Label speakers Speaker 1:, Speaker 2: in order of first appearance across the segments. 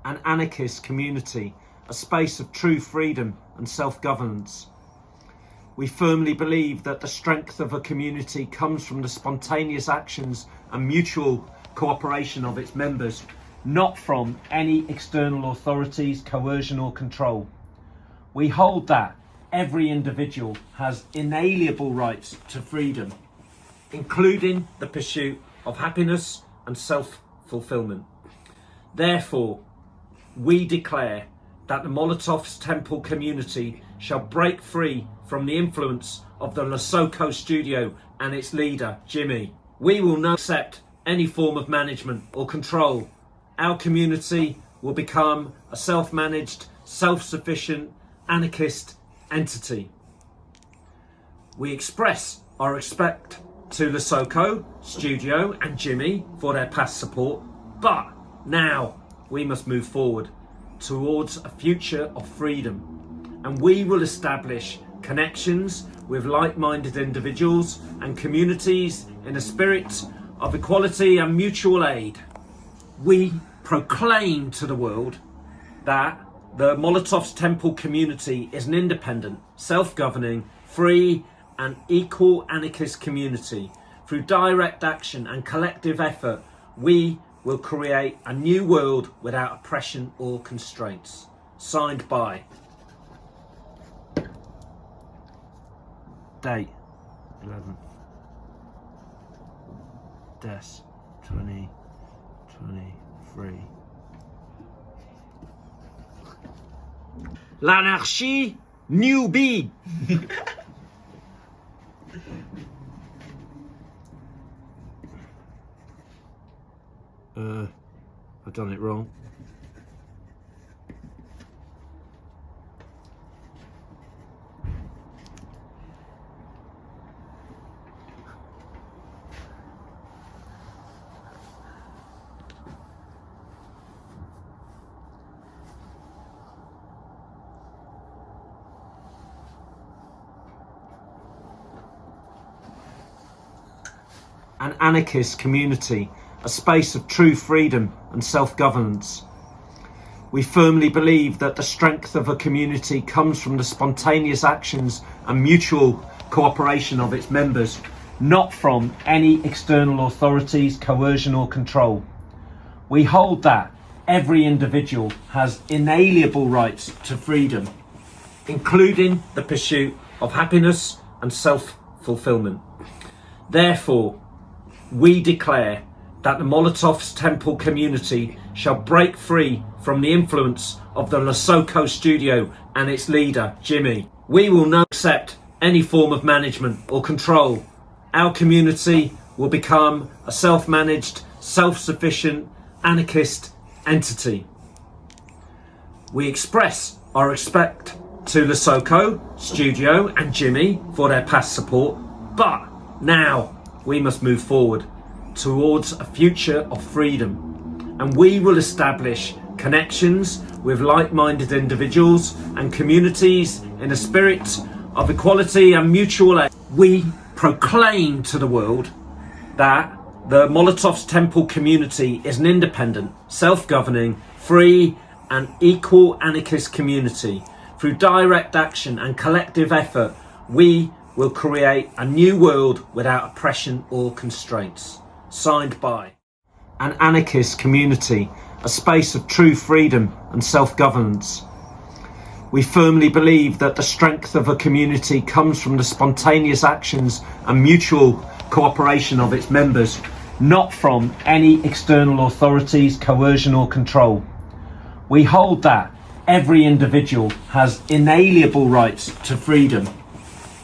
Speaker 1: an anarchist community, a space of true freedom and self-governance. We firmly believe that the strength of a community comes from the spontaneous actions and mutual cooperation of its members, not from any external authorities, coercion or control. We hold that every individual has inalienable rights to freedom, including the pursuit of happiness and self-fulfillment. Therefore, we declare that the Molotov's Temple community shall break free from the influence of the Lesoko studio and its leader, Jimmy. We will not accept any form of management or control. Our community will become a self-managed, self-sufficient, anarchist entity. We express our respect to Lesoko studio and Jimmy for their past support, but now we must move forward towards a future of freedom, and we will establish connections with like-minded individuals and communities in a spirit of equality and mutual aid. We proclaim to the world that the Molotov's Temple community is an independent, self-governing, free and equal anarchist community. Through direct action and collective effort, we will create a new world without oppression or constraints. Signed by date 11 Des 2023. L'anarchie newbie. I've done it wrong. An anarchist community, a space of true freedom and self-governance. We firmly believe that the strength of a community comes from the spontaneous actions and mutual cooperation of its members, not from any external authorities, coercion or control. We hold that every individual has inalienable rights to freedom, including the pursuit of happiness and self-fulfillment. Therefore, we declare that the Molotov's Temple community shall break free from the influence of the Lesoko studio and its leader, Jimmy. We will not accept any form of management or control. Our community will become a self-managed, self-sufficient, anarchist entity. We express our respect to Lesoko studio and Jimmy for their past support, but now we must move forward towards a future of freedom, and we will establish connections with like-minded individuals and communities in a spirit of equality and mutual aid. We proclaim to the world that the Molotov's Temple community is an independent, self-governing, free and equal anarchist community. Through direct action and collective effort, we will create a new world without oppression or constraints. Signed by an anarchist community, a space of true freedom and self-governance. We firmly believe that the strength of a community comes from the spontaneous actions and mutual cooperation of its members, not from any external authorities, coercion or control. We hold that every individual has inalienable rights to freedom,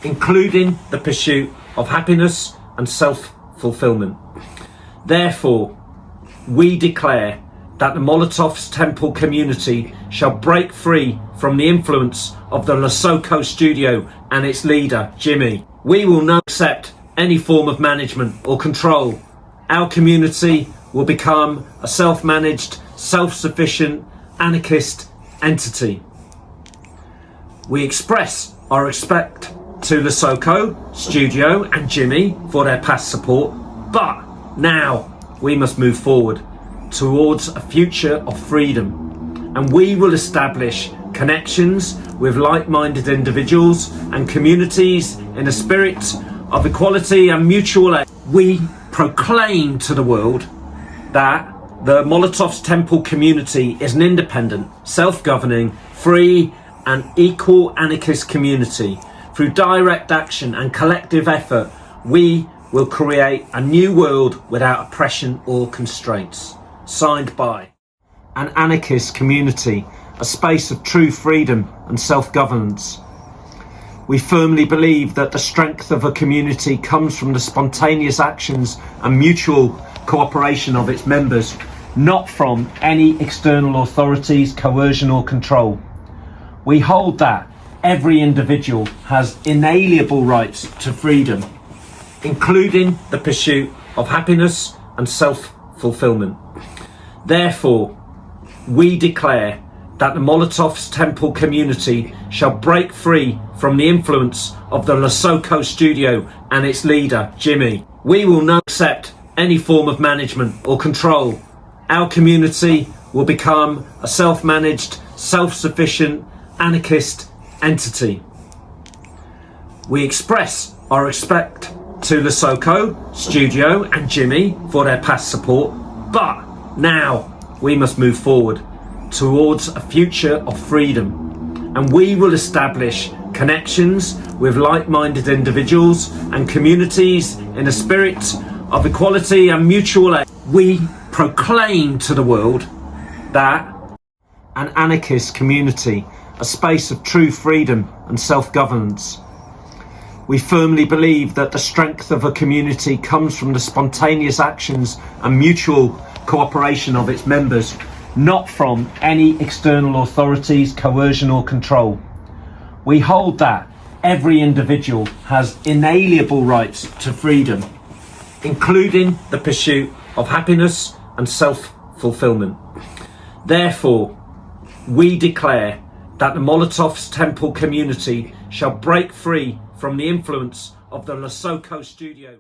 Speaker 1: including the pursuit of happiness and self-fulfillment. Therefore, we declare that the Molotov's Temple community shall break free from the influence of the Lesoko studio and its leader, Jimmy. We will not accept any form of management or control. Our community will become a self-managed, self-sufficient, anarchist entity. We express our respect to Lesoko studio and Jimmy for their past support, but now we must move forward towards a future of freedom, and we will establish connections with like-minded individuals and communities in a spirit of equality and mutual aid. We proclaim to the world that the Molotov's Temple community is an independent, self-governing, free and equal anarchist community. Through direct action and collective effort, we will create a new world without oppression or constraints. Signed by an anarchist community, a space of true freedom and self-governance. We firmly believe that the strength of a community comes from the spontaneous actions and mutual cooperation of its members, not from any external authorities, coercion or control. We hold that every individual has inalienable rights to freedom, including the pursuit of happiness and self-fulfillment. Therefore, we declare that the Molotov's Temple community shall break free from the influence of the Lesoko studio and its leader, Jimmy. We will not accept any form of management or control. Our community will become a self-managed, self-sufficient, anarchist entity. We express our respect to Lesoko studio and Jimmy for their past support, but now we must move forward towards a future of freedom, and we will establish connections with like-minded individuals and communities in a spirit of equality and mutual aid. We proclaim to the world that an anarchist community, a space of true freedom and self-governance. We firmly believe that the strength of a community comes from the spontaneous actions and mutual cooperation of its members, not from any external authorities, coercion or control. We hold that every individual has inalienable rights to freedom, including the pursuit of happiness and self-fulfillment. Therefore, we declare that the Molotov's Temple community shall break free from the influence of the Lesoko studio.